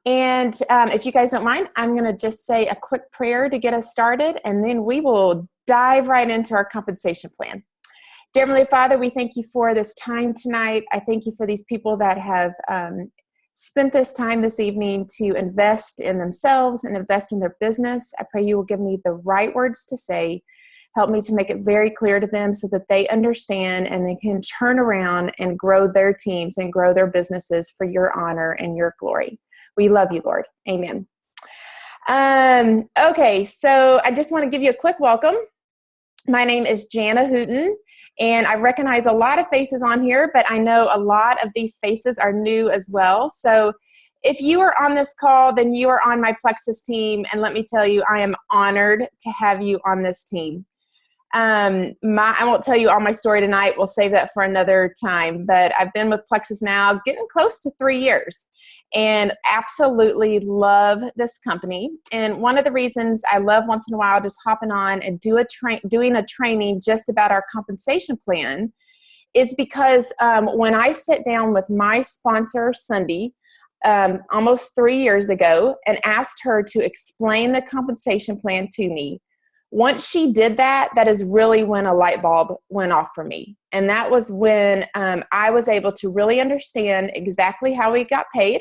And if you guys don't mind, I'm going to just say a quick prayer to get us started, and then we will dive right into our compensation plan. Dear Heavenly Father, we thank you for this time tonight. I thank you for these people that have spent this time this evening to invest in themselves and invest in their business. I pray you will give me the right words to say. Help me to make it very clear to them so that they understand and they can turn around and grow their teams and grow their businesses for your honor and your glory. We love you, Lord. Amen. Okay, so I just want to give you a quick welcome. My name is Jana Hooten, and I recognize a lot of faces on here, but I know a lot of these faces are new as well. So if you are on this call, then you are on my Plexus team, and let me tell you, I am honored to have you on this team. I won't tell you all my story tonight. We'll save that for another time, but I've been with Plexus now getting close to 3 years and absolutely love this company. And one of the reasons I love once in a while just hopping on and doing a training just about our compensation plan is because when I sat down with my sponsor, Cindy, almost 3 years ago and asked her to explain the compensation plan to me, once she did that, that is really when a light bulb went off for me. And that was when I was able to really understand exactly how we got paid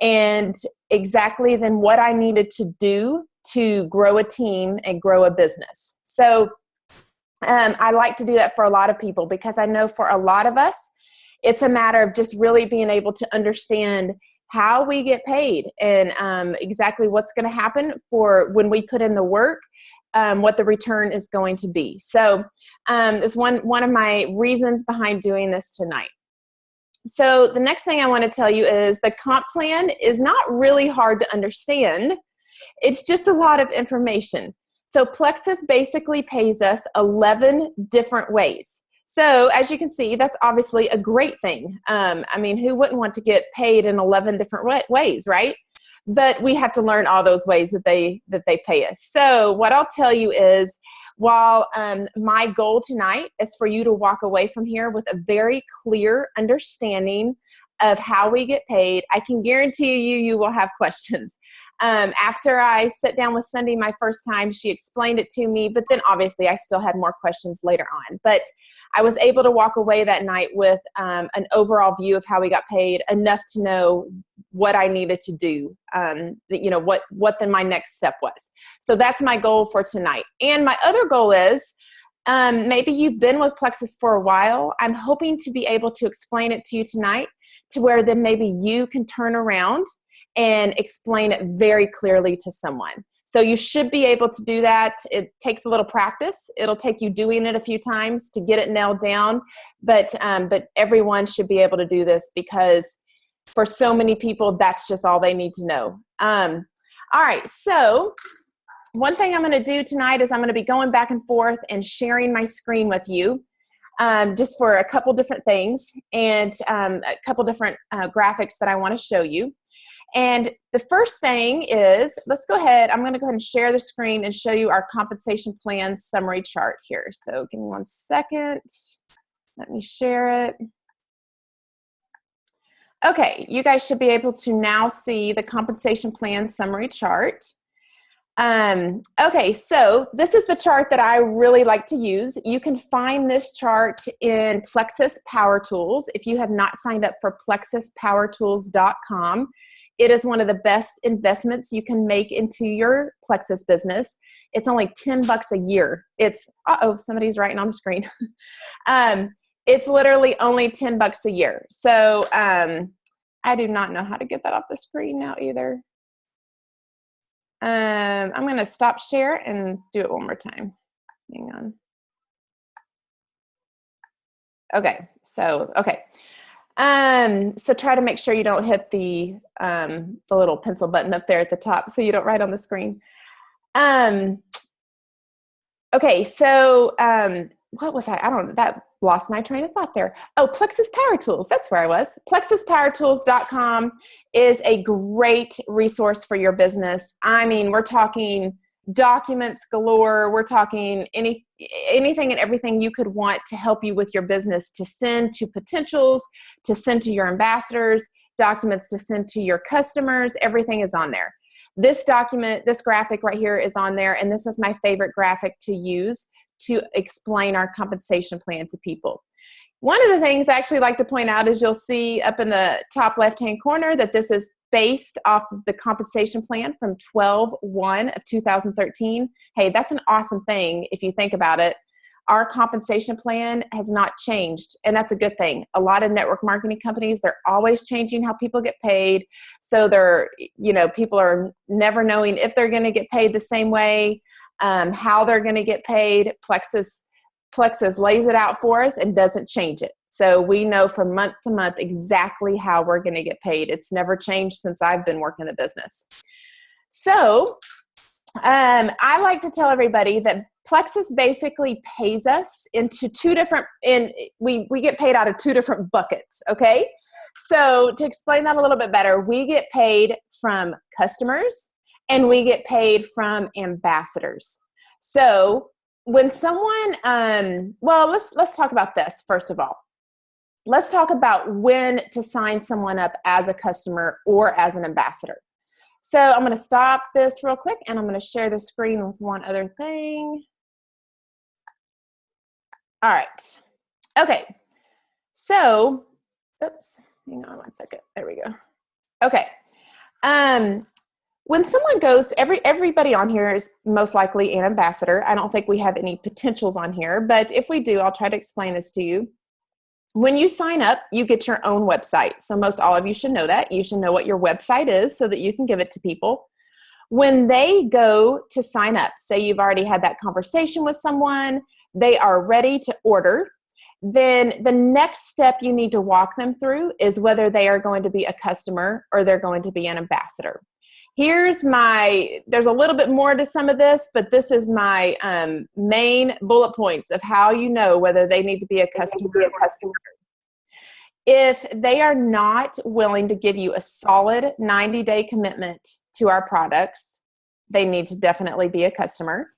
and exactly then what I needed to do to grow a team and grow a business. So I like to do that for a lot of people because I know for a lot of us, it's a matter of just really being able to understand how we get paid and exactly what's going to happen for when we put in the work. What the return is going to be. So it's one of my reasons behind doing this tonight. So the next thing I want to tell you is the comp plan is not really hard to understand. It's just a lot of information. So Plexus basically pays us 11 different ways. So as you can see, that's obviously a great thing. I mean, who wouldn't want to get paid in 11 different ways, right? But we have to learn all those ways that they pay us. So what I'll tell you is, while my goal tonight is for you to walk away from here with a very clear understanding of how we get paid, I can guarantee you will have questions. After I sat down with Cindy my first time, she explained it to me, but then obviously I still had more questions later on. But I was able to walk away that night with an overall view of how we got paid, enough to know what I needed to do, what then my next step was. So that's my goal for tonight. And my other goal is, maybe you've been with Plexus for a while. I'm hoping to be able to explain it to you tonight to where then maybe you can turn around and explain it very clearly to someone. So you should be able to do that. It takes a little practice. It'll take you doing it a few times to get it nailed down. But everyone should be able to do this because for so many people, that's just all they need to know. All right, so one thing I'm going to do tonight is I'm going to be going back and forth and sharing my screen with you just for a couple different things and a couple different graphics that I want to show you. And the first thing is, let's go ahead. I'm going to go ahead and share the screen and show you our compensation plan summary chart here. So give me 1 second. Let me share it. Okay, you guys should be able to now see the compensation plan summary chart. Okay, so this is the chart that I really like to use. You can find this chart in Plexus Power Tools. If you have not signed up for plexuspowertools.com, it is one of the best investments you can make into your Plexus business. It's only $10 a year. It's, somebody's writing on the screen. It's literally only $10 a year. So I do not know how to get that off the screen now either. I'm going to stop share and do it one more time. Hang on. Okay, so try to make sure you don't hit the little pencil button up there at the top so you don't write on the screen. Okay, so what was I don't know, that lost my train of thought there. Oh, Plexus Power Tools, that's where I was. plexuspowertools.com is a great resource for your business. I mean, we're talking documents galore. We're talking anything and everything you could want to help you with your business, to send to potentials, to send to your ambassadors. documents to send to your customers. Everything is on there. This document, this graphic right here is on there, and this is my favorite graphic to use to explain our compensation plan to people. One of the things I actually like to point out is you'll see up in the top left-hand corner that this is based off of the compensation plan from 12/1 of 2013. Hey, that's an awesome thing if you think about it. Our compensation plan has not changed, and that's a good thing. A lot of network marketing companies, they're always changing how people get paid. So people are never knowing if they're going to get paid the same way, how they're going to get paid. Plexus lays it out for us and doesn't change it. So we know from month to month exactly how we're going to get paid. It's never changed since I've been working the business. So I like to tell everybody that Plexus basically pays us into we get paid out of two different buckets, okay? So to explain that a little bit better, we get paid from customers and we get paid from ambassadors. So when someone, let's talk about this first of all. Let's talk about when to sign someone up as a customer or as an ambassador. So I'm going to stop this real quick and I'm going to share the screen with one other thing. All right. Okay. So, oops, hang on one second. There we go. Okay. When someone goes, everybody on here is most likely an ambassador. I don't think we have any potentials on here, but if we do, I'll try to explain this to you. When you sign up, you get your own website. So most all of you should know that. You should know what your website is so that you can give it to people. When they go to sign up, say you've already had that conversation with someone, they are ready to order, then the next step you need to walk them through is whether they are going to be a customer or they're going to be an ambassador. There's a little bit more to some of this, but this is my main bullet points of how you know whether they need to be a customer. If they are not willing to give you a solid 90-day commitment to our products, they need to definitely be a customer.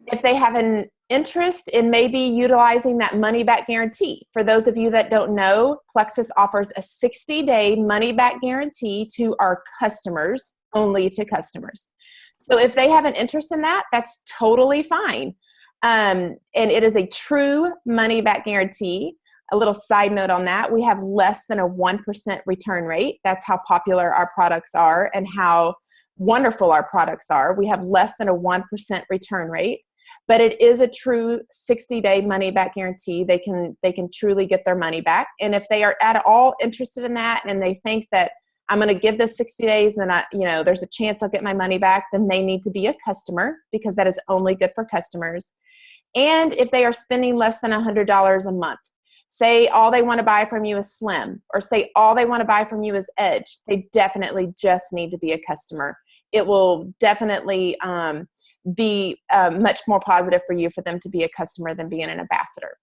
If they have an interest in maybe utilizing that money-back guarantee. For those of you that don't know, Plexus offers a 60-day money-back guarantee to our customers, only to customers. So if they have an interest in that, that's totally fine. And it is a true money-back guarantee. A little side note on that, we have less than a 1% return rate. That's how popular our products are and how wonderful our products are. We have less than a 1% return rate. But it is a true 60-day money-back guarantee. They can truly get their money back. And if they are at all interested in that and they think that I'm going to give this 60 days and then there's a chance I'll get my money back, then they need to be a customer because that is only good for customers. And if they are spending less than $100 a month, say all they want to buy from you is Slim, or say all they want to buy from you is Edge, they definitely just need to be a customer. It will definitely be much more positive for you for them to be a customer than being an ambassador.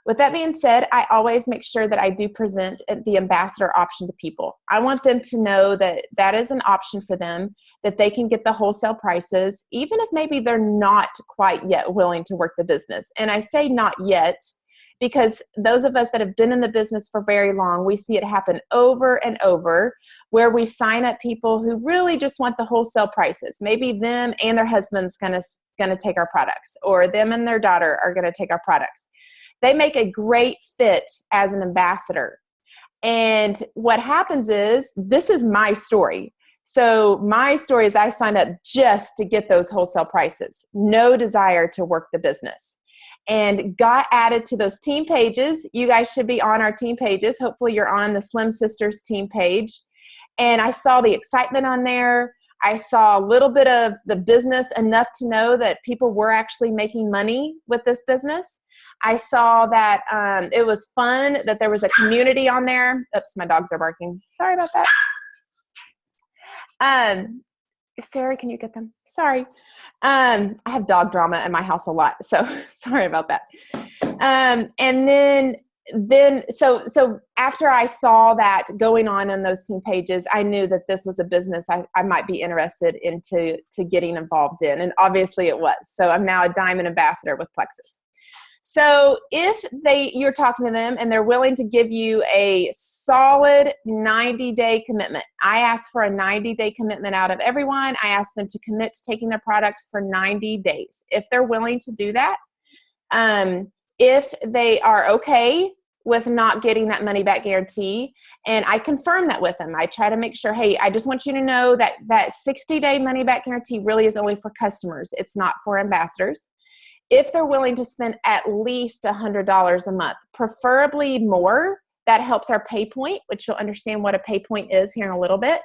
With that being said, I always make sure that I do present the ambassador option to people. I want them to know that that is an option for them, that they can get the wholesale prices, even if maybe they're not quite yet willing to work the business. And I say not yet because those of us that have been in the business for very long, we see it happen over and over where we sign up people who really just want the wholesale prices. Maybe them and their husband's gonna take our products, or them and their daughter are gonna take our products. They make a great fit as an ambassador. And what happens is, this is my story. So my story is I signed up just to get those wholesale prices, no desire to work the business, and got added to those team pages. You guys should be on our team pages. Hopefully you're on the Slim Sisters team page. And I saw the excitement on there. I saw a little bit of the business, enough to know that people were actually making money with this business. I saw that it was fun, that there was a community on there. Oops, my dogs are barking. Sorry about that. Sarah, can you get them? Sorry. I have dog drama in my house a lot, so sorry about that. And then so after I saw that going on in those team pages, I knew that this was a business I might be interested into getting involved in, and obviously it was. So I'm now a Diamond Ambassador with Plexus. So if you're talking to them and they're willing to give you a solid 90-day commitment, I ask for a 90-day commitment out of everyone. I ask them to commit to taking their products for 90 days. If they're willing to do that, if they are okay with not getting that money back guarantee, and I confirm that with them. I try to make sure, hey, I just want you to know that that 60-day money back guarantee really is only for customers. It's not for ambassadors. If they're willing to spend at least $100 a month, preferably more, that helps our pay point, which you'll understand what a pay point is here in a little bit.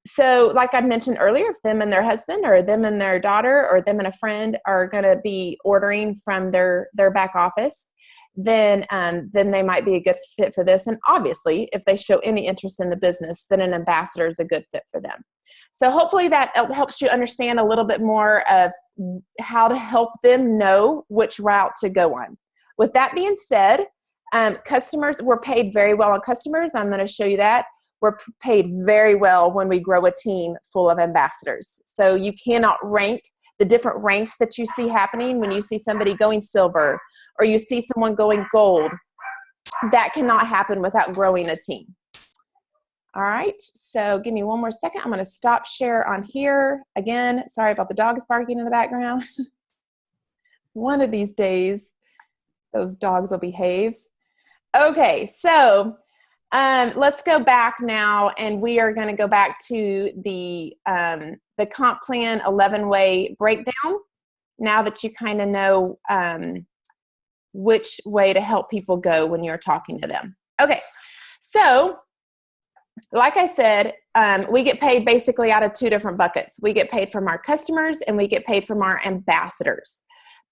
So like I mentioned earlier, if them and their husband or them and their daughter or them and a friend are going to be ordering from their back office, then they might be a good fit for this. And obviously, if they show any interest in the business, then an ambassador is a good fit for them. So hopefully that helps you understand a little bit more of how to help them know which route to go on. With that being said, customers, we're paid very well on customers. I'm going to show you that. We're paid very well when we grow a team full of ambassadors. So you cannot rank the different ranks that you see happening when you see somebody going silver or you see someone going gold. That cannot happen without growing a team. All right, so give me one more second. I'm going to stop share on here. Again, sorry about the dogs barking in the background. One of these days, those dogs will behave. Okay, so let's go back now, and we are going to go back to the comp plan 11-way breakdown, now that you kind of know which way to help people go when you're talking to them. Okay, so like I said, we get paid basically out of two different buckets. We get paid from our customers and we get paid from our ambassadors.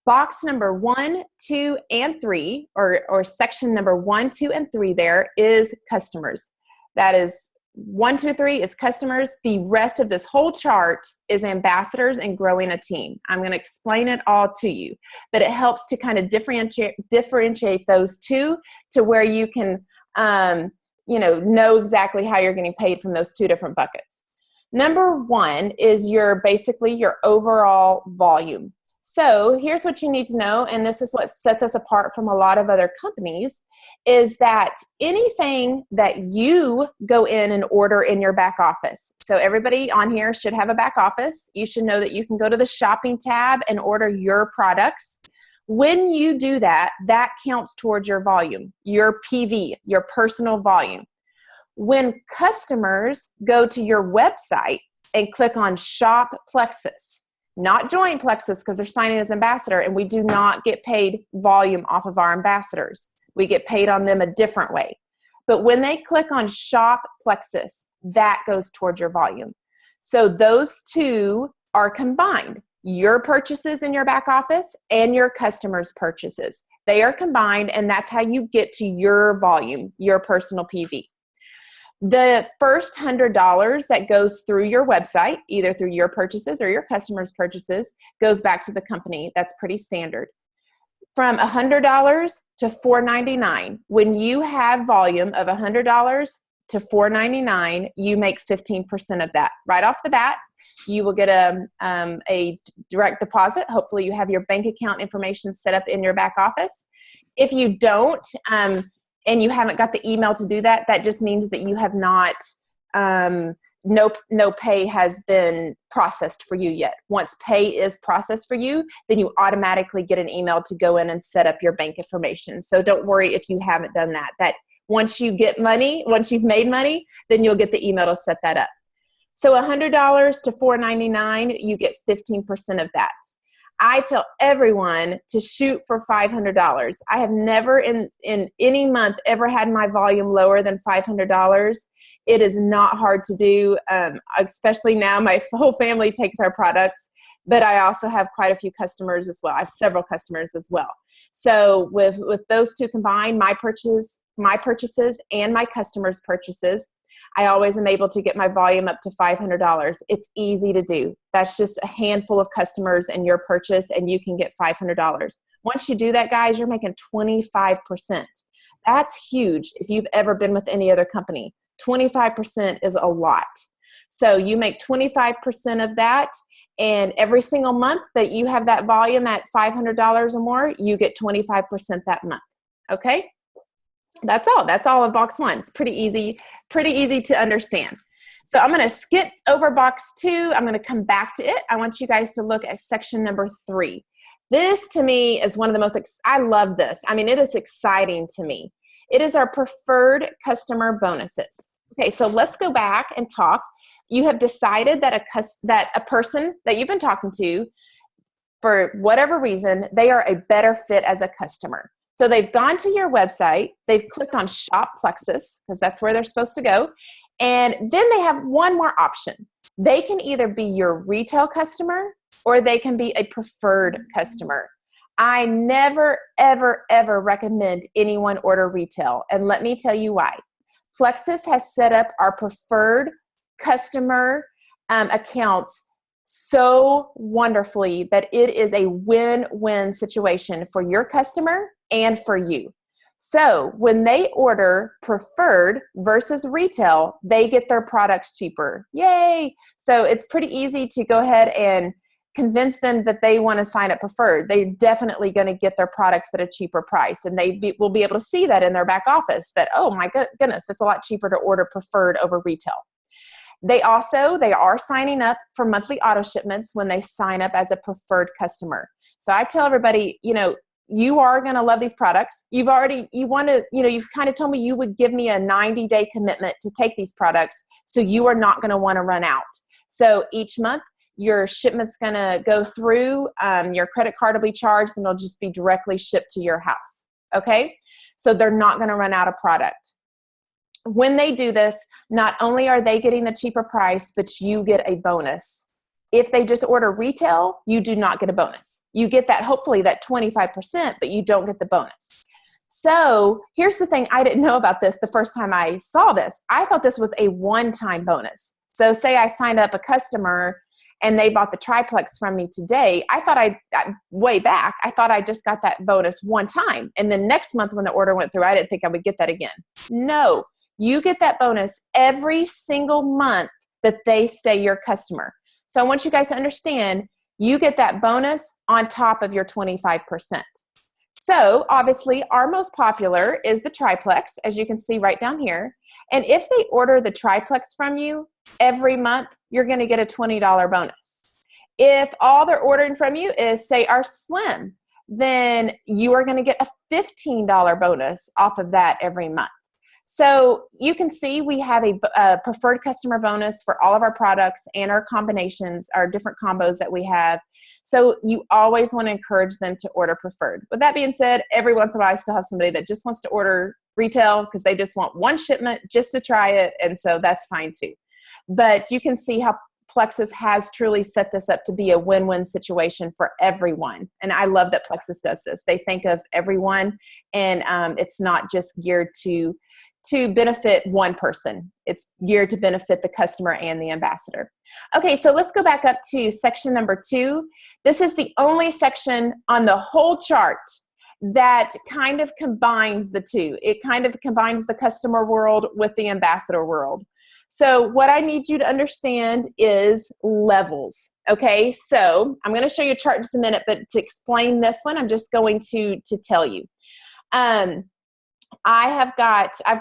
Box number 1, 2, and 3, or section number 1, 2, and 3 there is customers. That is 1, 2, 3 is customers. The rest of this whole chart is ambassadors and growing a team. I'm going to explain it all to you, but it helps to kind of differentiate those two to where you can know exactly how you're getting paid from those two different buckets. Number 1 is basically your overall volume. So here's what you need to know, and this is what sets us apart from a lot of other companies, is that anything that you go in and order in your back office. So everybody on here should have a back office. You should know that you can go to the shopping tab and order your products. When you do that, that counts towards your volume, your PV, your personal volume. When customers go to your website and click on Shop Plexus, not join Plexus because they're signing as ambassador, and we do not get paid volume off of our ambassadors. We get paid on them a different way. But when they click on Shop Plexus, that goes towards your volume. So those two are combined. Your purchases in your back office and your customers' purchases. They are combined, and that's how you get to your volume, your personal PV. The first $100 that goes through your website, either through your purchases or your customers' purchases, goes back to the company. That's pretty standard. From $100 to $4.99, when you have volume of $100 to $4.99, you make 15% of that. Right off the bat, you will get a direct deposit. Hopefully you have your bank account information set up in your back office. If you don't, and you haven't got the email to do that, that just means that you have not, no pay has been processed for you yet. Once pay is processed for you, then you automatically get an email to go in and set up your bank information. So don't worry if you haven't done that. That once you get money, once you've made money, then you'll get the email to set that up. So $100 to $4.99, you get 15% of that. I tell everyone to shoot for $500. I have never in any month ever had my volume lower than $500. It is not hard to do, especially now my whole family takes our products, but I also have quite a few customers as well. I have several customers as well. So with those two combined, my purchases and my customers' purchases, I always am able to get my volume up to $500. It's easy to do. That's just a handful of customers and your purchase, and you can get $500. Once you do that, guys, you're making 25%. That's huge if you've ever been with any other company. 25% is a lot. So you make 25% of that, and every single month that you have that volume at $500 or more, you get 25% that month. Okay? That's all. That's all of box 1. It's pretty easy to understand. So I'm going to skip over box 2. I'm going to come back to it. I want you guys to look at section number 3. This to me is one of the most, I love this. I mean, it is exciting to me. It is our preferred customer bonuses. Okay, so let's go back and talk. You have decided that a person that you've been talking to, for whatever reason, they are a better fit as a customer. So they've gone to your website, they've clicked on Shop Plexus, because that's where they're supposed to go, and then they have one more option. They can either be your retail customer or they can be a preferred customer. I never, ever, ever recommend anyone order retail, and let me tell you why. Plexus has set up our preferred customer accounts so wonderfully that it is a win-win situation for your customer and for you. So when they order preferred versus retail, they get their products cheaper. Yay! So it's pretty easy to go ahead and convince them that they want to sign up preferred. They're definitely going to get their products at a cheaper price, and will be able to see that in their back office that, oh my goodness, it's a lot cheaper to order preferred over retail. They are signing up for monthly auto shipments when they sign up as a preferred customer. So I tell everybody, you are going to love these products. You've kind of told me you would give me a 90-day commitment to take these products, so you are not going to want to run out. So each month, your shipment's going to go through, your credit card will be charged, and it'll just be directly shipped to your house. Okay? So they're not going to run out of product. When they do this, not only are they getting the cheaper price, but you get a bonus. If they just order retail, you do not get a bonus. You get that, hopefully that 25%, but you don't get the bonus. So here's the thing, I didn't know about this the first time I saw this. I thought this was a one-time bonus. So say I signed up a customer and they bought the triplex from me today. Way back, I thought I just got that bonus one time. And then next month when the order went through, I didn't think I would get that again. No, you get that bonus every single month that they stay your customer. So I want you guys to understand, you get that bonus on top of your 25%. So obviously our most popular is the triplex, as you can see right down here. And if they order the triplex from you every month, you're going to get a $20 bonus. If all they're ordering from you is, say, our slim, then you are going to get a $15 bonus off of that every month. So you can see we have a preferred customer bonus for all of our products and our combinations, our different combos that we have. So you always want to encourage them to order preferred. With that being said, every once in a while I still have somebody that just wants to order retail because they just want one shipment just to try it, and so that's fine too. But you can see how Plexus has truly set this up to be a win-win situation for everyone. And I love that Plexus does this. They think of everyone, and it's not just geared to benefit one person. It's geared to benefit the customer and the ambassador. Okay, so let's go back up to section number 2. This is the only section on the whole chart that kind of combines the two. It kind of combines the customer world with the ambassador world. So what I need you to understand is levels. Okay, so I'm going to show you a chart in just a minute, but to explain this one, I'm just going to tell you. I've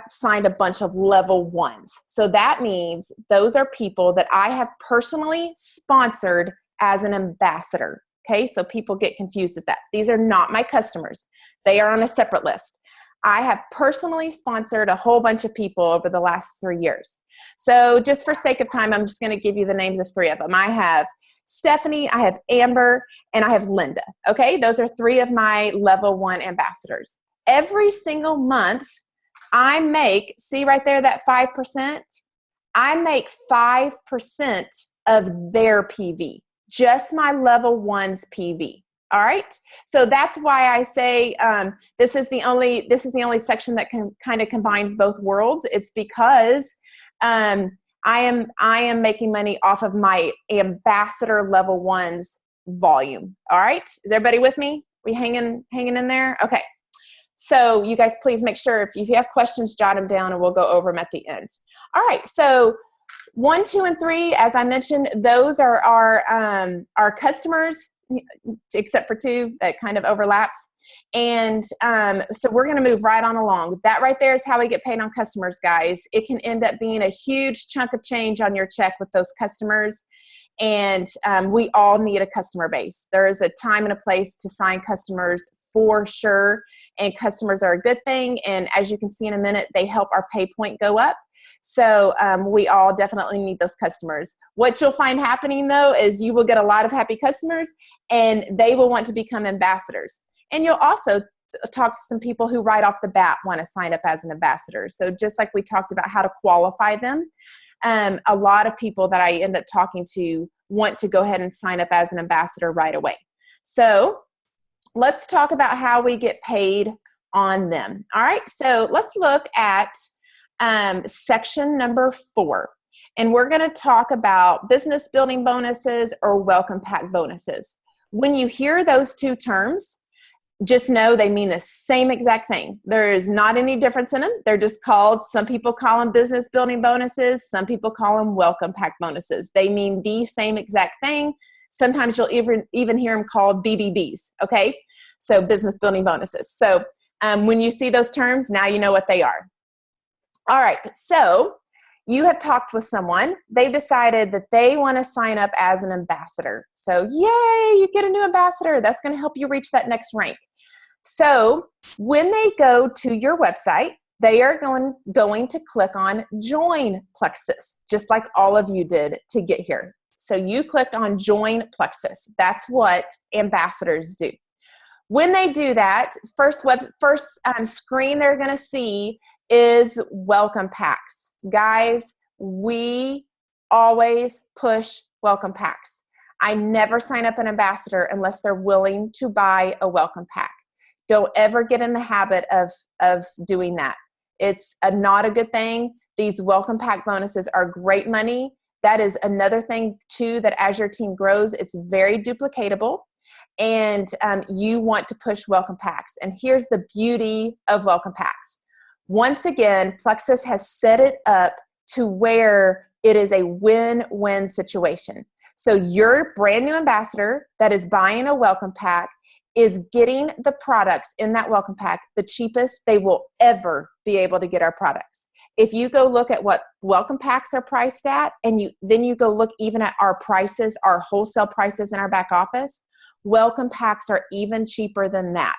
signed a bunch of level 1s. So that means those are people that I have personally sponsored as an ambassador. Okay, so people get confused with that. These are not my customers. They are on a separate list. I have personally sponsored a whole bunch of people over the last 3 years. So just for sake of time, I'm just going to give you the names of 3 of them. I have Stephanie, I have Amber, and I have Linda. Okay, those are 3 of my level 1 ambassadors. Every single month, I make, see right there, that 5%? I make 5% of their PV, just my level 1's PV. All right, so that's why I say this is the only section that kind of combines both worlds. It's because I am making money off of my ambassador level 1's volume. All right, is everybody with me? We hanging in there? Okay. So you guys please make sure if you have questions, jot them down and we'll go over them at the end. All right, so 1, 2, and 3, as I mentioned, those are our customers, except for 2 that kind of overlaps. And so we're going to move right on along. That right there is how we get paid on customers, guys. It can end up being a huge chunk of change on your check with those customers. And we all need a customer base. There is a time and a place to sign customers for sure. And customers are a good thing. And as you can see in a minute, they help our pay point go up. So we all definitely need those customers. What you'll find happening though is you will get a lot of happy customers and they will want to become ambassadors. And you'll also talk to some people who right off the bat want to sign up as an ambassador. So just like we talked about how to qualify them, a lot of people that I end up talking to want to go ahead and sign up as an ambassador right away. So let's talk about how we get paid on them. All right, so let's look at section number 4. And we're going to talk about business building bonuses or welcome pack bonuses. When you hear those 2 terms, just know they mean the same exact thing. There is not any difference in them. They're just called, some people call them business building bonuses. Some people call them welcome pack bonuses. They mean the same exact thing. Sometimes you'll even hear them called BBBs, okay? So business building bonuses. So when you see those terms, now you know what they are. All right, so you have talked with someone. They've decided that they want to sign up as an ambassador. So yay, you get a new ambassador. That's going to help you reach that next rank. So when they go to your website, they are going to click on Join Plexus, just like all of you did to get here. So you clicked on Join Plexus. That's what ambassadors do. When they do that, first screen they're going to see is welcome packs. Guys, we always push welcome packs. I never sign up an ambassador unless they're willing to buy a welcome pack. Don't ever get in the habit of doing that. It's not a good thing. These welcome pack bonuses are great money. That is another thing too, that as your team grows, it's very duplicatable. And you want to push welcome packs. And here's the beauty of welcome packs. Once again, Plexus has set it up to where it is a win-win situation. So your brand new ambassador that is buying a welcome pack is getting the products in that welcome pack the cheapest they will ever be able to get our products. If you go look at what welcome packs are priced at, and then you go look even at our prices, our wholesale prices in our back office, welcome packs are even cheaper than that.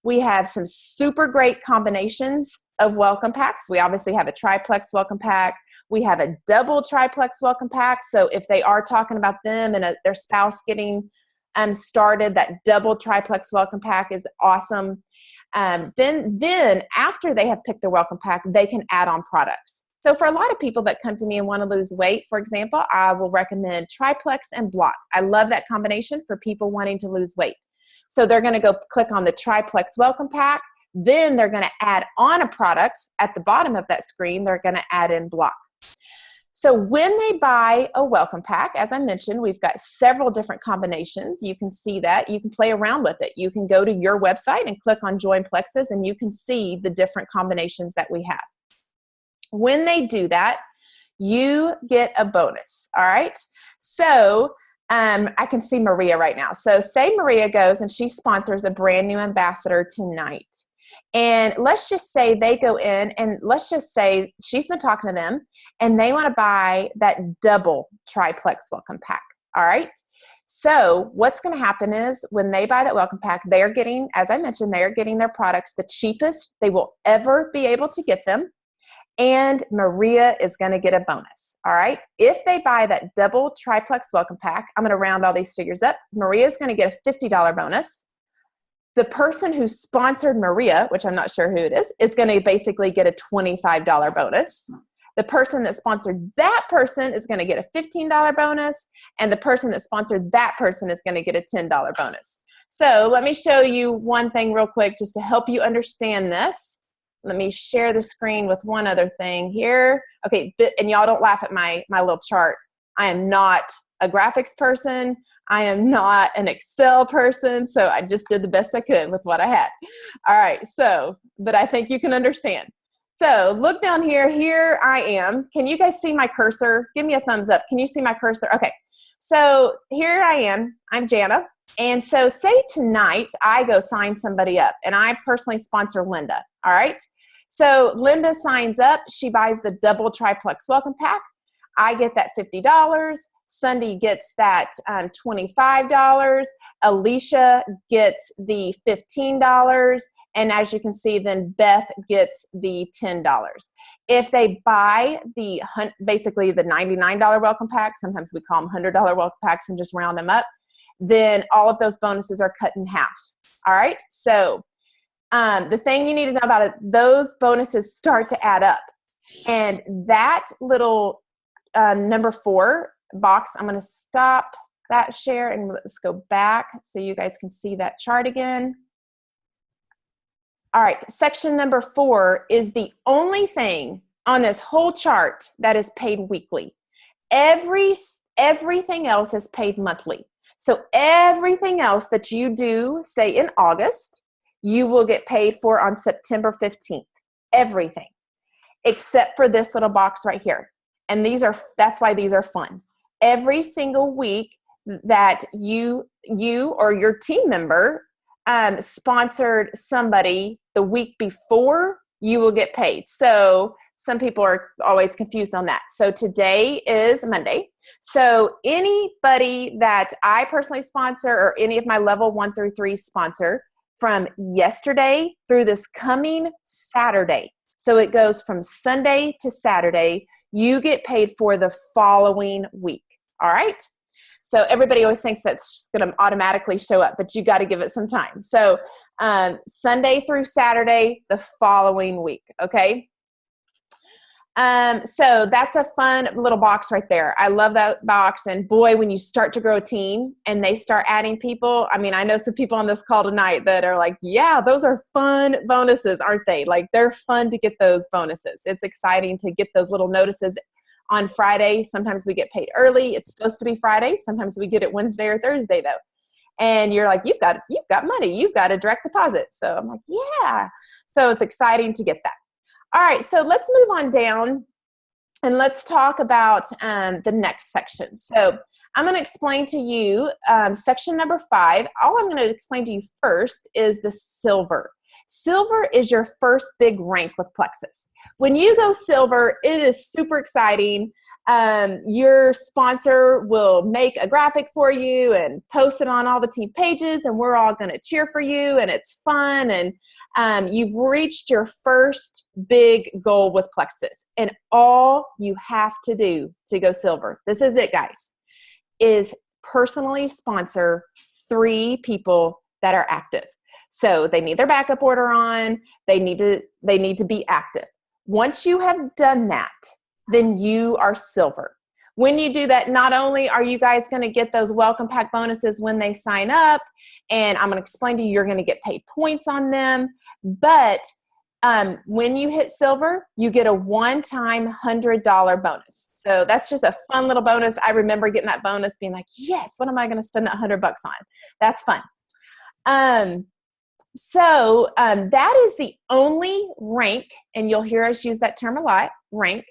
We have some super great combinations of welcome packs. We obviously have a triplex welcome pack. We have a double triplex welcome pack. So if they are talking about them and their spouse getting started, that double triplex welcome pack is awesome. Then after they have picked their welcome pack, they can add on products. So for a lot of people that come to me and want to lose weight, for example, I will recommend triplex and block. I love that combination for people wanting to lose weight. So they're going to go click on the triplex welcome pack. Then they're going to add on a product at the bottom of that screen. They're going to add in block. So when they buy a welcome pack, as I mentioned, we've got several different combinations. You can see that. You can play around with it. You can go to your website and click on Join Plexus, and you can see the different combinations that we have. When they do that, you get a bonus, all right? So I can see Maria right now. So say Maria goes and she sponsors a brand new ambassador tonight. And let's just say they go in and let's just say she's been talking to them and they want to buy that double triplex welcome pack. All right. So what's going to happen is when they buy that welcome pack, they are getting, as I mentioned, they are getting their products the cheapest they will ever be able to get them. And Maria is going to get a bonus. All right. If they buy that double triplex welcome pack, I'm going to round all these figures up. Maria is going to get a $50 bonus. The person who sponsored Maria, which I'm not sure who it is going to basically get a $25 bonus. The person that sponsored that person is going to get a $15 bonus. And the person that sponsored that person is going to get a $10 bonus. So let me show you one thing real quick just to help you understand this. Let me share the screen with one other thing here. Okay, and y'all don't laugh at my little chart. I am not a graphics person. I am not an Excel person, so I just did the best I could with what I had. All right, so, but I think you can understand. So look down here. Here I am. Can you guys see my cursor? Give me a thumbs up. Can you see my cursor? Okay. So here I am. I'm Jana. And so say tonight I go sign somebody up and I personally sponsor Linda. All right. So Linda signs up. She buys the double triplex welcome pack. I get that $50. Sunday gets that $25. Alicia gets the $15. And as you can see, then Beth gets the $10. If they buy basically the $99 welcome pack, sometimes we call them $100 welcome packs and just round them up, then all of those bonuses are cut in half. All right. So the thing you need to know about it, those bonuses start to add up. And that little number 4 box, I'm going to stop that share and let's go back so you guys can see that chart again. All right, section number 4 is the only thing on this whole chart that is paid weekly. Everything else is paid monthly. So everything else that you do, say in August, you will get paid for on September 15th. Everything, except for this little box right here. And that's why these are fun. Every single week that you or your team member sponsored somebody the week before, you will get paid. So some people are always confused on that. So today is Monday. So anybody that I personally sponsor or any of my level 1 through 3 sponsor from yesterday through this coming Saturday. So it goes from Sunday to Saturday. You get paid for the following week. All right. So everybody always thinks that's going to automatically show up, but you got to give it some time. So Sunday through Saturday, the following week. Okay. So that's a fun little box right there. I love that box. And boy, when you start to grow a team and they start adding people, I mean, I know some people on this call tonight that are like, yeah, those are fun bonuses, aren't they? Like they're fun to get those bonuses. It's exciting to get those little notices on Friday. Sometimes we get paid early. It's supposed to be Friday. Sometimes we get it Wednesday or Thursday though. And you're like, you've got money. You've got a direct deposit. So I'm like, yeah. So it's exciting to get that. All right. So let's move on down and let's talk about the next section. So I'm going to explain to you section number 5. All I'm going to explain to you first is the silver. Silver is your first big rank with Plexus. When you go silver, it is super exciting. Your sponsor will make a graphic for you and post it on all the team pages, and we're all going to cheer for you, and it's fun, and you've reached your first big goal with Plexus. And all you have to do to go silver, this is it, guys, is personally sponsor 3 people that are active. So they need their backup order on, they need to be active. Once you have done that, then you are silver. When you do that, not only are you guys going to get those welcome pack bonuses when they sign up, and I'm going to explain to you, you're going to get paid points on them, but when you hit silver, you get a one-time $100 bonus. So that's just a fun little bonus. I remember getting that bonus being like, yes, what am I going to spend that $100 on? That's fun. So that is the only rank, and you'll hear us use that term a lot, rank.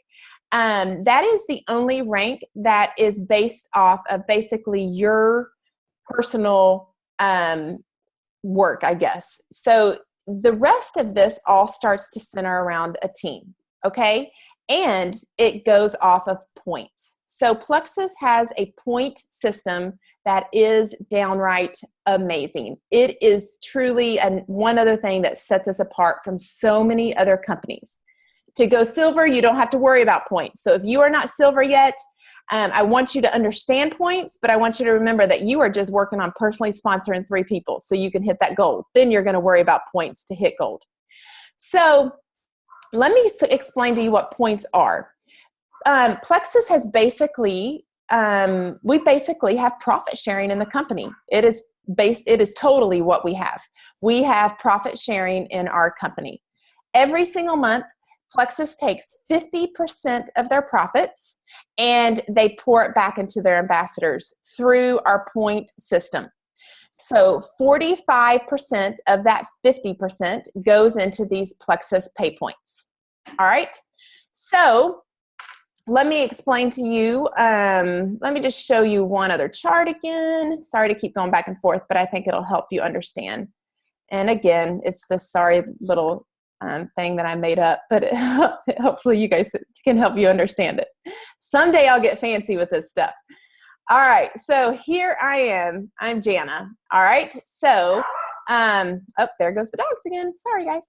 That is the only rank that is based off of basically your personal work, I guess. So the rest of this all starts to center around a team, okay? And it goes off of points. So Plexus has a point system that is downright amazing. It is truly one other thing that sets us apart from so many other companies. To go silver, you don't have to worry about points. So if you are not silver yet, I want you to understand points, but I want you to remember that you are just working on personally sponsoring 3 people so you can hit that goal. Then you're going to worry about points to hit gold. So let me explain to you what points are. Plexus has basically, we basically have profit sharing in the company. It is totally what we have. We have profit sharing in our company. Every single month, Plexus takes 50% of their profits and they pour it back into their ambassadors through our point system. So 45% of that 50% goes into these Plexus pay points. All right. So let me explain to you. Let me just show you one other chart again. Sorry to keep going back and forth, but I think it'll help you understand. And again, it's this sorry little thing that I made up, but hopefully you guys can help you understand it. Someday I'll get fancy with this stuff. All right, so here I am. I'm Jana. All right, so, oh, there goes the dogs again. Sorry, guys.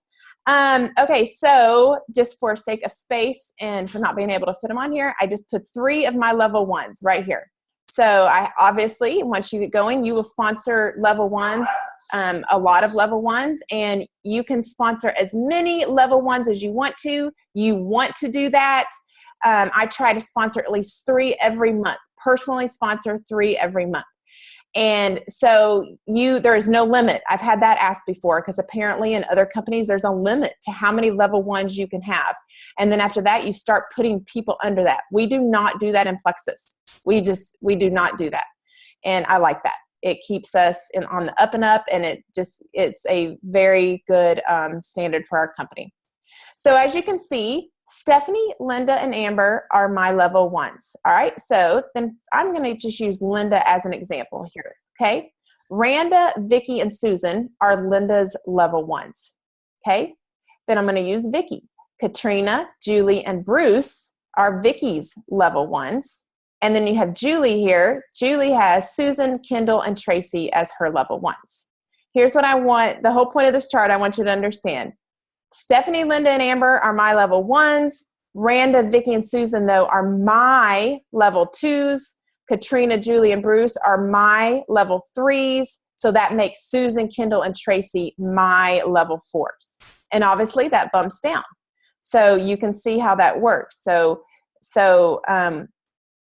Okay, so just for sake of space and for not being able to fit them on here, I just put 3 of my level 1s right here. So I obviously, once you get going, you will sponsor level 1s, a lot of level 1s, and you can sponsor as many level 1s as you want to. You want to do that. I try to sponsor at least 3 every month. Personally sponsor 3 every month. And so there is no limit. I've had that asked before because apparently in other companies, there's a limit to how many level 1s you can have. And then after that, you start putting people under that. We do not do that in Plexus. We do not do that. And I like that. It keeps us on the up and up, and it's a very good standard for our company. So as you can see, Stephanie, Linda, and Amber are my level 1s. All right, so then I'm going to just use Linda as an example here, okay? Randa, Vicky, and Susan are Linda's level 1s, okay? Then I'm going to use Vicky. Katrina, Julie, and Bruce are Vicky's level 1s. And then you have Julie here. Julie has Susan, Kendall, and Tracy as her level 1s. Here's what I want, the whole point of this chart I want you to understand. Stephanie, Linda, and Amber are my level 1s. Randa, Vicky, and Susan, though, are my level 2s. Katrina, Julie, and Bruce are my level 3s. So that makes Susan, Kendall, and Tracy my level 4s. And obviously that bumps down. So you can see how that works. So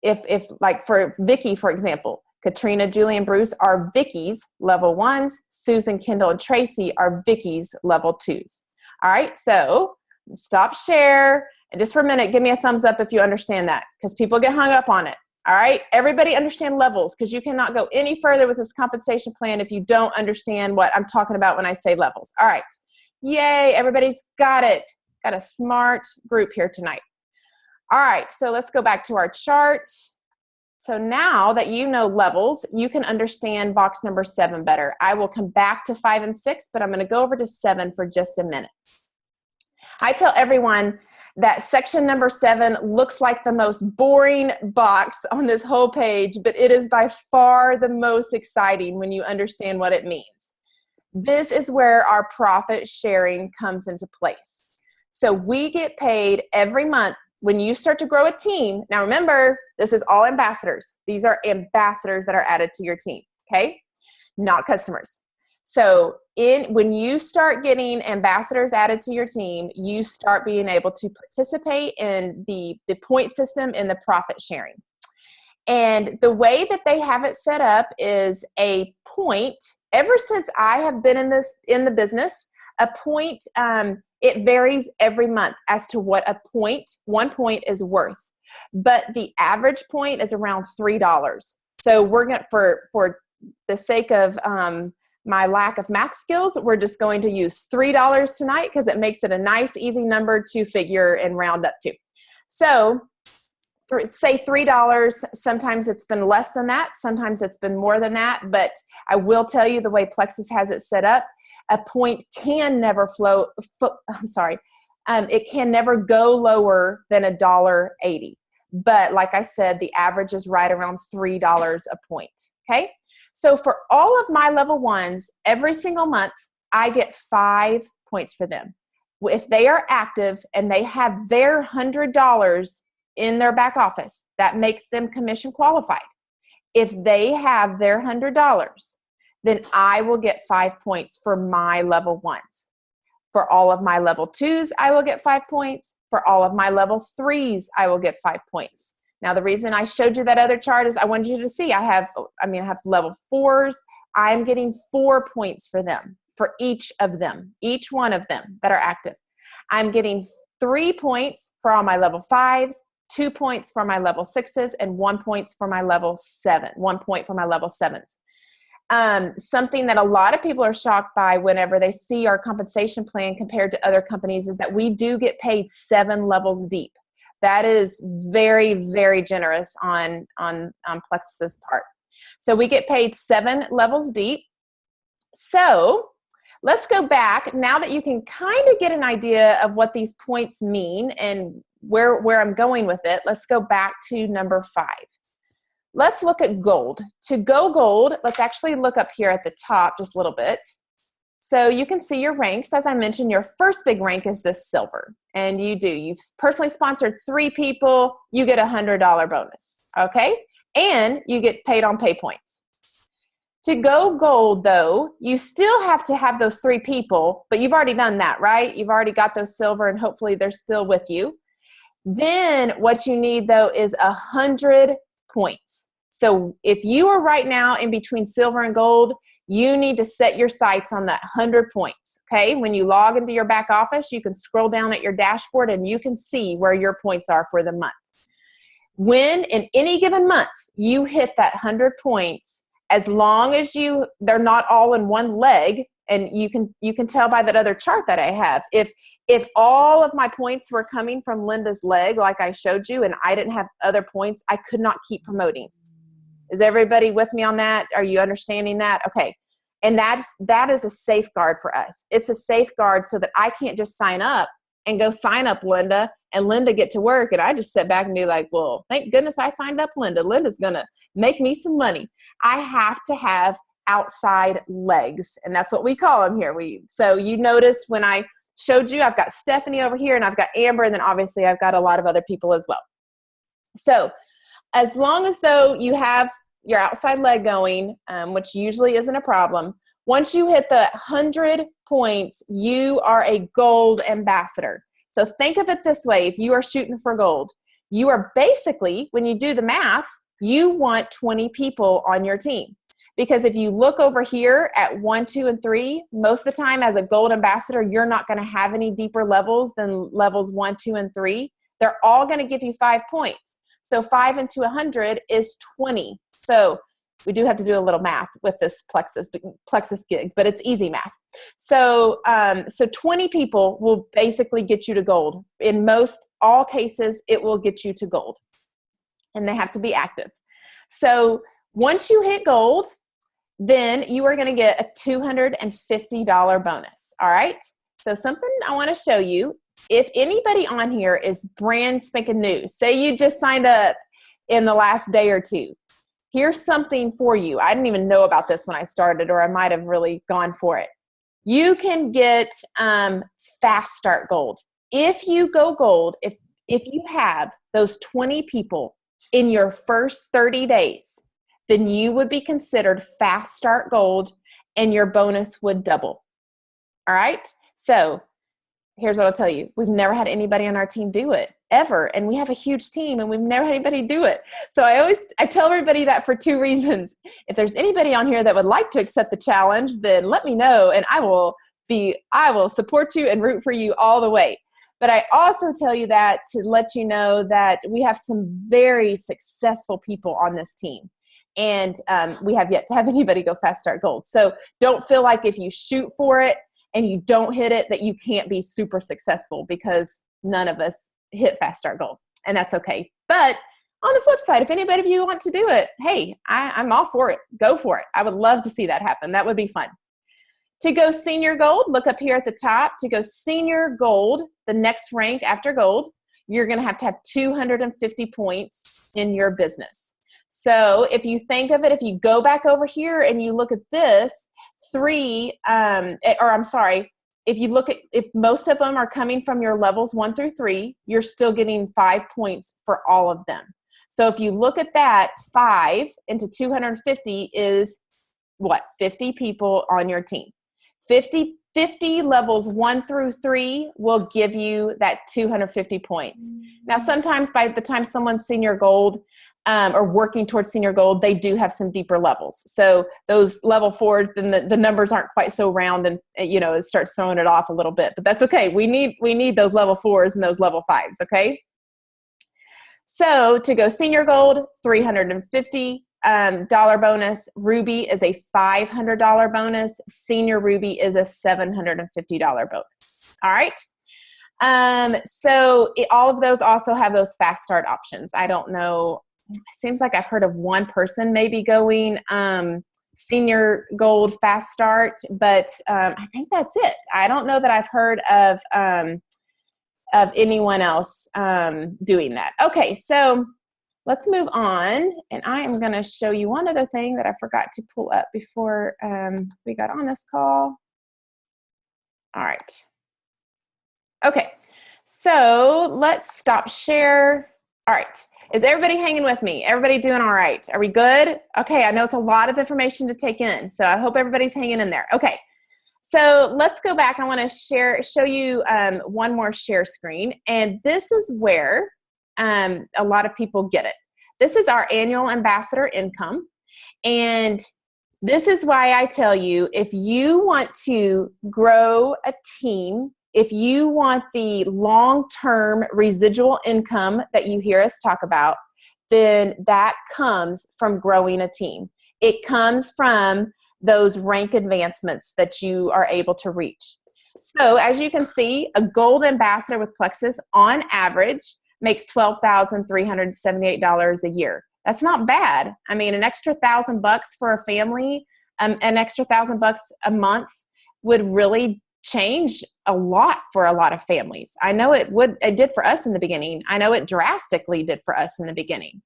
if like for Vicky, for example, Katrina, Julie, and Bruce are Vicky's level 1s. Susan, Kendall, and Tracy are Vicky's level 2s. All right, so stop share. And just for a minute, give me a thumbs up if you understand that, because people get hung up on it. All right, everybody understand levels, because you cannot go any further with this compensation plan if you don't understand what I'm talking about when I say levels. All right, yay, everybody's got it. Got a smart group here tonight. All right, so let's go back to our chart. So now that you know levels, you can understand box number 7 better. I will come back to 5 and 6, but I'm going to go over to 7 for just a minute. I tell everyone that section number 7 looks like the most boring box on this whole page, but it is by far the most exciting when you understand what it means. This is where our profit sharing comes into place. So we get paid every month. When you start to grow a team, now remember, this is all ambassadors. These are ambassadors that are added to your team, okay? Not customers. So when you start getting ambassadors added to your team, you start being able to participate in the point system and the profit sharing. And the way that they have it set up is a point. Ever since I have been in the business, a point, it varies every month as to what one point is worth. But the average point is around $3. So we're going to, for the sake of my lack of math skills, we're just going to use $3 tonight because it makes it a nice, easy number to figure and round up to. So say $3, sometimes it's been less than that, sometimes it's been more than that, but I will tell you the way Plexus has it set up, a point can never it can never go lower than $1.80. But like I said, the average is right around $3 a point, okay? So for all of my level 1s, every single month, I get 5 points for them. If they are active and they have their $100 in their back office, that makes them commission qualified. If they have their $100, then I will get 5 points for my level 1s. For all of my level 2s, I will get 5 points. For all of my level 3s, I will get 5 points. Now, the reason I showed you that other chart is I wanted you to see I have level 4s. I'm getting 4 points for them, for each of them, each one of them that are active. I'm getting 3 points for all my level 5s, 2 points for my level 6s, and 1 point for my level 7s. Something that a lot of people are shocked by whenever they see our compensation plan compared to other companies is that we do get paid 7 levels deep. That is very, very generous on Plexus's part. So we get paid 7 levels deep. So let's go back now that you can kind of get an idea of what these points mean and where I'm going with it. Let's go back to number 5. Let's look at gold. To go gold, let's actually look up here at the top just a little bit. So you can see your ranks. As I mentioned, your first big rank is this silver. And you've personally sponsored 3 people, you get a $100 bonus, okay? And you get paid on pay points. To go gold, though, you still have to have those 3 people, but you've already done that, right? You've already got those silver, and hopefully they're still with you. Then what you need, though, is 100 points. So if you are right now in between silver and gold, you need to set your sights on that 100 points, okay? When you log into your back office, you can scroll down at your dashboard and you can see where your points are for the month. When in any given month you hit that 100 points, as long as they're not all in one leg, and you can tell by that other chart that I have, if all of my points were coming from Linda's leg like I showed you and I didn't have other points, I could not keep promoting. Is everybody with me on that? Are you understanding that? Okay. And that is a safeguard for us. It's a safeguard so that I can't just sign up and go sign up Linda and Linda get to work and I just sit back and be like, well, thank goodness I signed up Linda. Linda's going to make me some money. I have to have outside legs, and that's what we call them here. So you noticed when I showed you, I've got Stephanie over here and I've got Amber, and then obviously I've got a lot of other people as well. So as long as though you have your outside leg going, which usually isn't a problem, once you hit the 100 points, you are a gold ambassador. So think of it this way. If you are shooting for gold, you are basically, when you do the math, you want 20 people on your team. Because if you look over here at 1, 2, and 3, most of the time as a gold ambassador, you're not going to have any deeper levels than levels 1, 2, and 3. They're all going to give you 5 points. So 5 into 100 is 20. So we do have to do a little math with this Plexus gig, but it's easy math. So 20 people will basically get you to gold. In all cases, it will get you to gold. And they have to be active. So once you hit gold, then you are going to get a $250 bonus. All right. So something I want to show you, if anybody on here is brand spanking new, say you just signed up in the last day or 2, here's something for you. I didn't even know about this when I started, or I might have really gone for it. You can get Fast Start Gold. If you go gold, if you have those 20 people in your first 30 days, then you would be considered Fast Start Gold and your bonus would double. All right? So here's what I'll tell you. We've never had anybody on our team do it, ever. And we have a huge team and we've never had anybody do it. So I tell everybody that for 2 reasons. If there's anybody on here that would like to accept the challenge, then let me know and I will support you and root for you all the way. But I also tell you that to let you know that we have some very successful people on this team. And we have yet to have anybody go Fast Start Gold. So don't feel like if you shoot for it and you don't hit it that you can't be super successful, because none of us hit Fast Start Gold, and that's okay. But on the flip side, if anybody of you want to do it, hey, I'm all for it. Go for it. I would love to see that happen. That would be fun. To go Senior Gold, look up here at the top. To go Senior Gold, the next rank after Gold, you're going to have 250 points in your business. So if you think of it, if you go back over here and you look at this, if most of them are coming from your levels 1 through 3, you're still getting 5 points for all of them. So if you look at that, 5 into 250 is what? 50 people on your team. 50 levels 1 through 3 will give you that 250 points. Now, sometimes by the time someone's Senior Gold, or working towards Senior Gold, they do have some deeper levels. So those level 4s, then the numbers aren't quite so round, and it starts throwing it off a little bit. But that's okay. We need those level 4s and those level 5s. Okay. So to go Senior Gold, 350 dollar bonus. Ruby is a $500 bonus. Senior Ruby is a $750 bonus. All right. All of those also have those fast start options. I don't know. It seems like I've heard of one person maybe going senior gold fast start, but I think that's it. I don't know that I've heard of anyone else doing that. Okay, so let's move on, and I am going to show you one other thing that I forgot to pull up before we got on this call. All right. Okay, so let's stop share. All right. Is everybody hanging with me? Everybody doing all right? Are we good? Okay, I know it's a lot of information to take in, so I hope everybody's hanging in there. Okay, so let's go back. I want to show you one more share screen, and this is where a lot of people get it. This is our annual ambassador income, and this is why I tell you, if you want to grow a team, if you want the long-term residual income that you hear us talk about, then that comes from growing a team. It comes from those rank advancements that you are able to reach. So as you can see, a gold ambassador with Plexus on average makes $12,378 a year. That's not bad. I mean, an extra $1,000 for a family, an extra $1,000 a month would really change a lot for a lot of families. I know it did for us in the beginning. I know it drastically did for us in the beginning.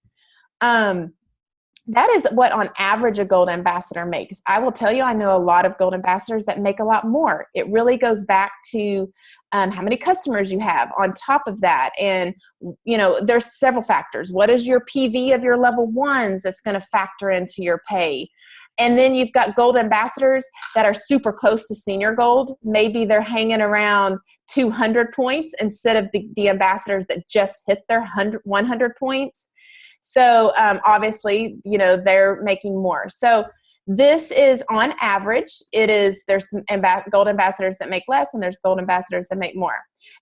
That is what on average a gold ambassador makes. I will tell you, I know a lot of gold ambassadors that make a lot more. It really goes back to how many customers you have on top of that. And, you know, there's several factors. What is your PV of your level ones that's going to factor into your pay? And then you've got gold ambassadors that are super close to senior gold. Maybe they're hanging around 200 points instead of the ambassadors that just hit their 100 points. So obviously, you know, they're making more. So this is on average. There's some gold ambassadors that make less, and there's gold ambassadors that make more.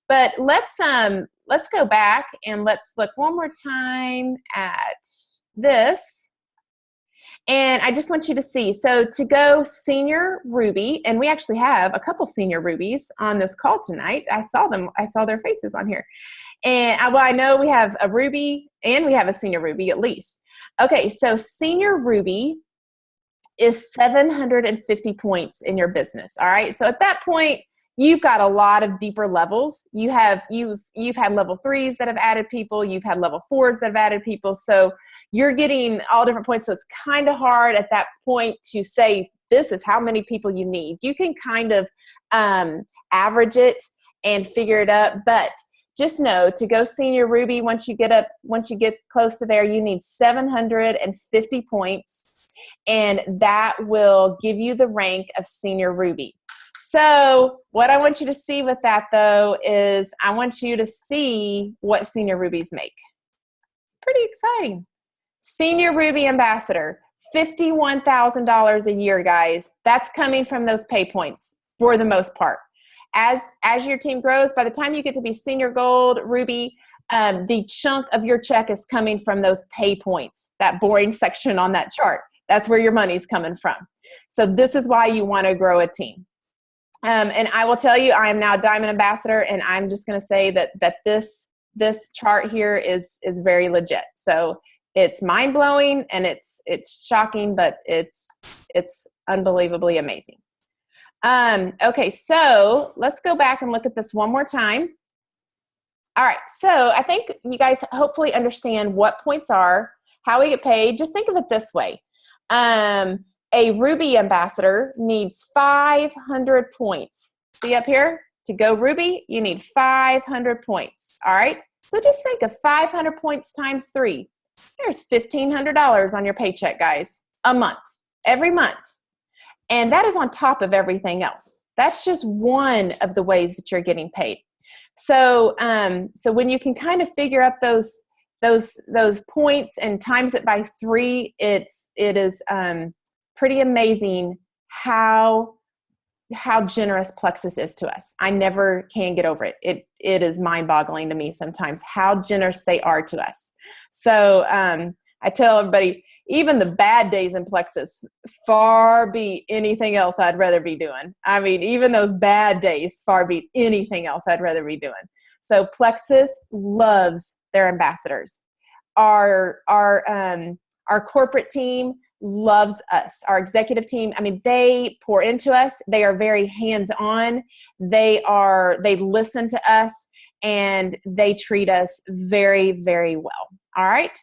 But let's go back and let's look one more time at this. And I just want you to see, so to go senior Ruby, and we actually have a couple senior Rubies on this call tonight. I saw their faces on here. And I know we have a Ruby and we have a senior Ruby at least. Okay, so senior Ruby is 750 points in your business. All right, so at that point, you've got a lot of deeper levels. You've had level 3s that have added people. You've had level 4s that have added people. So you're getting all different points. So it's kind of hard at that point to say, this is how many people you need. You can kind of average it and figure it up. But just know, to go senior Ruby, once you get close to there, you need 750 points. And that will give you the rank of senior Ruby. So what I want you to see with that, though, is I want you to see what senior Rubies make. It's pretty exciting. Senior Ruby ambassador, $51,000 a year, guys. That's coming from those pay points for the most part. As your team grows, by the time you get to be senior gold Ruby, the chunk of your check is coming from those pay points, that boring section on that chart. That's where your money's coming from. So this is why you want to grow a team. And I will tell you, I am now Diamond Ambassador, and I'm just going to say that this chart here is very legit. So it's mind-blowing and it's shocking, but it's unbelievably amazing. Okay, so let's go back and look at this one more time. All right, so I think you guys hopefully understand what points are, how we get paid. Just think of it this way. A Ruby ambassador needs 500 points. See up here? To go Ruby, you need 500 points. All right? So just think of 500 points times 3. There's $1,500 on your paycheck, guys, a month, every month. And that is on top of everything else. That's just one of the ways that you're getting paid. So, so when you can kind of figure out those points and times it by 3, it is pretty amazing how generous Plexus is to us. I never can get over it. It is mind-boggling to me sometimes how generous they are to us. So I tell everybody, even the bad days in Plexus far beat anything else I'd rather be doing. I mean, even those bad days far beat anything else I'd rather be doing. So Plexus loves their ambassadors. Our corporate team loves us. Our executive team, I mean, they pour into us. They are very hands-on. They listen to us, and they treat us very, very well. All right.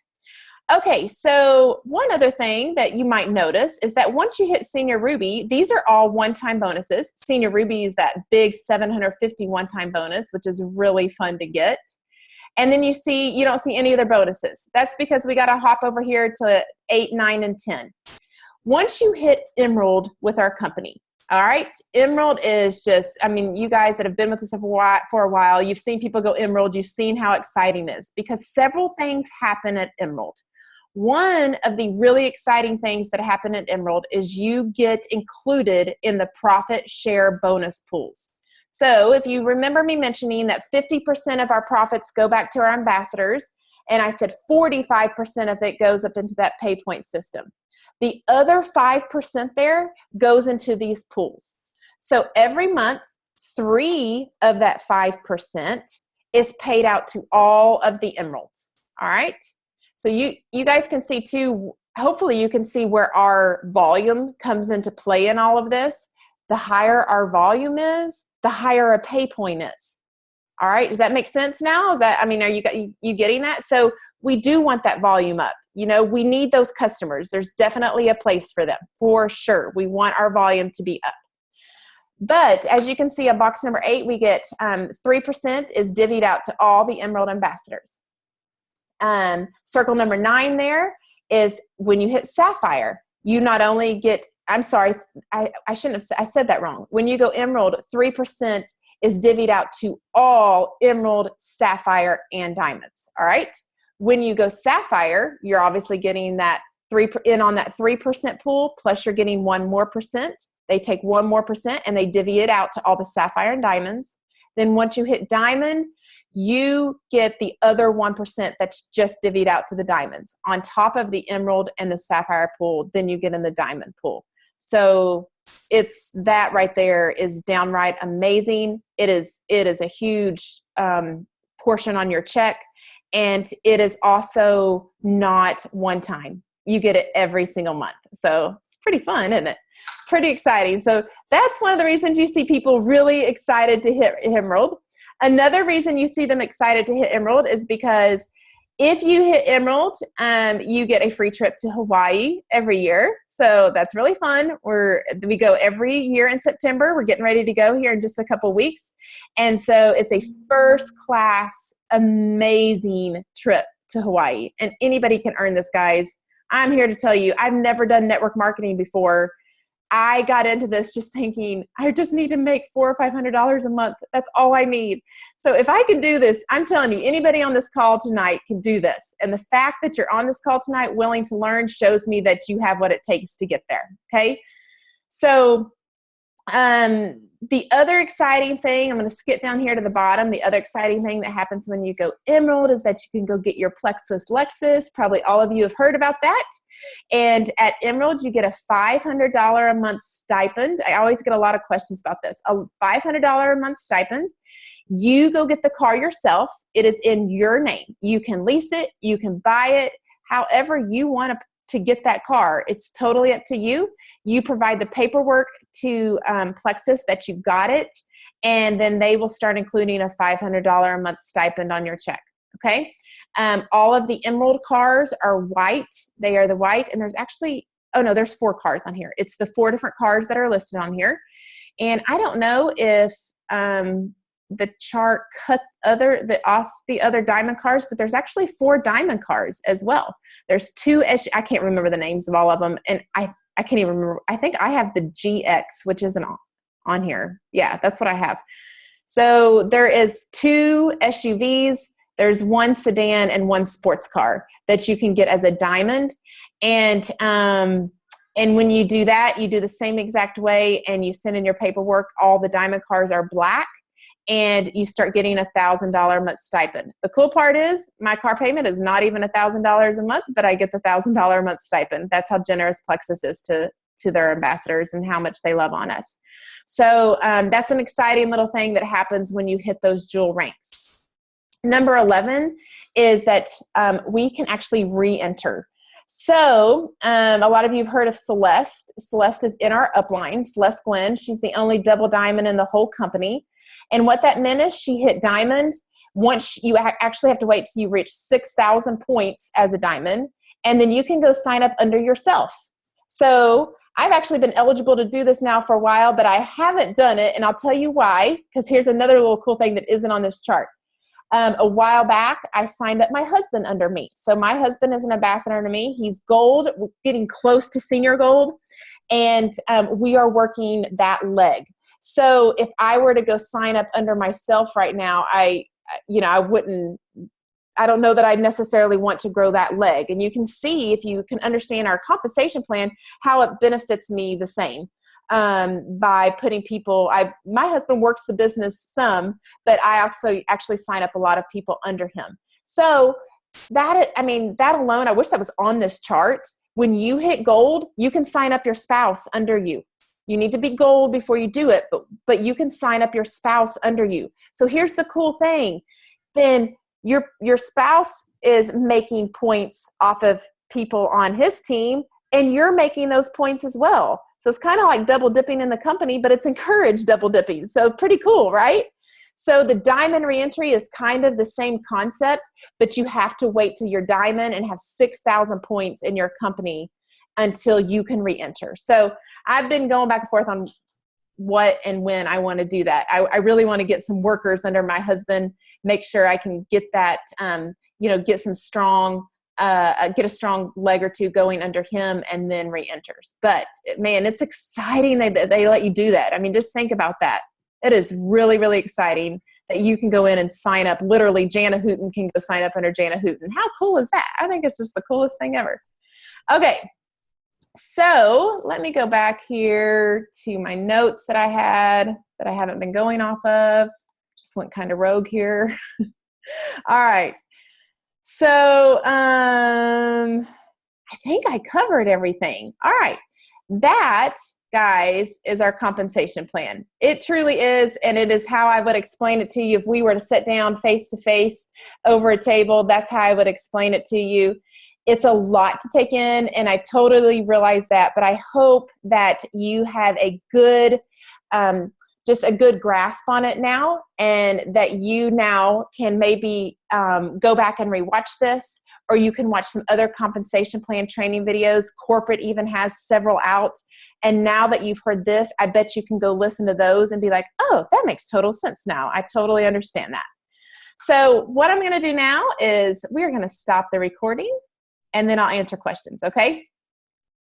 Okay, so one other thing that you might notice is that once you hit Senior Ruby, these are all one-time bonuses. Senior Ruby is that big 750 one-time bonus, which is really fun to get. And then you don't see any other bonuses. That's because we got to hop over here to 8, 9, and 10. Once you hit Emerald with our company, all right, Emerald is just, I mean, you guys that have been with us for a while, you've seen people go Emerald, you've seen how exciting it is because several things happen at Emerald. One of the really exciting things that happen at Emerald is you get included in the profit share bonus pools. So if you remember me mentioning that 50% of our profits go back to our ambassadors, and I said 45% of it goes up into that pay point system. The other 5% there goes into these pools. So every month, 3 of that 5% is paid out to all of the Emeralds. All right. So you guys can see too, hopefully you can see where our volume comes into play in all of this. The higher our volume is, the higher a pay point is. All right, does that make sense now? Are you getting that? So we do want that volume up. You know, we need those customers. There's definitely a place for them, for sure. We want our volume to be up. But as you can see, on box number 8, we get 3% is divvied out to all the Emerald ambassadors. Circle number 9 there is when you hit Sapphire, you not only get, I'm sorry, I said that wrong. When you go Emerald, 3% is divvied out to all Emerald, Sapphire, and Diamonds. All right. When you go Sapphire, you're obviously getting that 3% pool, plus you're getting 1 more percent. They take 1 more percent and they divvy it out to all the Sapphire and Diamonds. Then once you hit Diamond, you get the other 1% that's just divvied out to the Diamonds. On top of the Emerald and the Sapphire pool, then you get in the Diamond pool. So it's that right there is downright amazing. It is a huge portion on your check, and it is also not one time. You get it every single month. So it's pretty fun, isn't it? Pretty exciting. So that's one of the reasons you see people really excited to hit Emerald. Another reason you see them excited to hit Emerald is because if you hit Emerald, you get a free trip to Hawaii every year. So that's really fun. We go every year in September. We're getting ready to go here in just a couple weeks. And so it's a first class, amazing trip to Hawaii. And anybody can earn this, guys. I'm here to tell you, I've never done network marketing before. I got into this just thinking, I just need to make $400 or $500 a month. That's all I need. So if I can do this, I'm telling you, anybody on this call tonight can do this. And the fact that you're on this call tonight willing to learn shows me that you have what it takes to get there. Okay. So the other exciting thing, I'm going to skip down here to the bottom. The other exciting thing that happens when you go Emerald is that you can go get your Plexus Lexus. Probably all of you have heard about that. And at Emerald, you get a $500 a month stipend. I always get a lot of questions about this. A $500 a month stipend. You go get the car yourself. It is in your name. You can lease it. You can buy it. However you want to get that car. It's totally up to you. You provide the paperwork to Plexus that you got it, and then they will start including a $500 a month stipend on your check. Okay. All of the Emerald cars are white. They are the white, and there's actually, there's 4 cars on here. It's the 4 different cars that are listed on here. And I don't know if the chart cut off the other diamond cars, but there's actually 4 diamond cars as well. There's 2, I can't remember the names of all of them. And I can't even remember. I think I have the GX, which isn't on here. Yeah, that's what I have. So there is 2 SUVs. There's 1 sedan and 1 sports car that you can get as a diamond. And when you do that, you do the same exact way and you send in your paperwork. All the diamond cars are black. and you start getting $1,000 a month stipend. The cool part is my car payment is not even $1,000 a month, but I get the $1,000 a month stipend. That's how generous Plexus is to their ambassadors and how much they love on us. So that's an exciting little thing that happens when you hit those jewel ranks. Number 11 is that we can actually re-enter. So a lot of you have heard of Celeste. Celeste is in our upline, Celeste Gwen. She's the only double diamond in the whole company. And what that meant is she hit diamond. Once you actually have to wait till you reach 6,000 points as a diamond, and then you can go sign up under yourself. So I've actually been eligible to do this now for a while, but I haven't done it, and I'll tell you why, because here's another little cool thing that isn't on this chart. A while back, I signed up my husband under me. So my husband is an ambassador under me. He's gold, getting close to senior gold, and we are working that leg. So if I were to go sign up under myself right now, I don't know that I necessarily want to grow that leg. And you can see, if you can understand our compensation plan, how it benefits me the same by putting people, my husband works the business some, but I also actually sign up a lot of people under him. So that alone, I wish that was on this chart. When you hit gold, you can sign up your spouse under you. You need to be gold before you do it, but you can sign up your spouse under you. So here's the cool thing. Then your spouse is making points off of people on his team, and you're making those points as well. So it's kind of like double dipping in the company, but it's encouraged double dipping. So pretty cool, right? So the diamond reentry is kind of the same concept, but you have to wait till you're diamond and have 6,000 points in your company until you can re-enter. So I've been going back and forth on what and when I want to do that. I really want to get some workers under my husband, make sure I can get that, get some strong, get a strong leg or two going under him, and then re-enters. But man, it's exciting that they let you do that. I mean, just think about that. It is really, really exciting that you can go in and sign up. Literally, Jana Hooten can go sign up under Jana Hooten. How cool is that? I think it's just the coolest thing ever. Okay. So let me go back here to my notes that I had that I haven't been going off of. Just went kind of rogue here. All right. So I think I covered everything. All right. That, guys, is our compensation plan. It truly is, and it is how I would explain it to you if we were to sit down face to face over a table. That's how I would explain it to you. It's a lot to take in, and I totally realize that, but I hope that you have a good, just a good grasp on it now, and that you now can maybe go back and rewatch this, or you can watch some other compensation plan training videos. Corporate even has several out, and now that you've heard this, I bet you can go listen to those and be like, oh, that makes total sense now. I totally understand that. So what I'm going to do now is we're going to stop the recording, and then I'll answer questions, okay?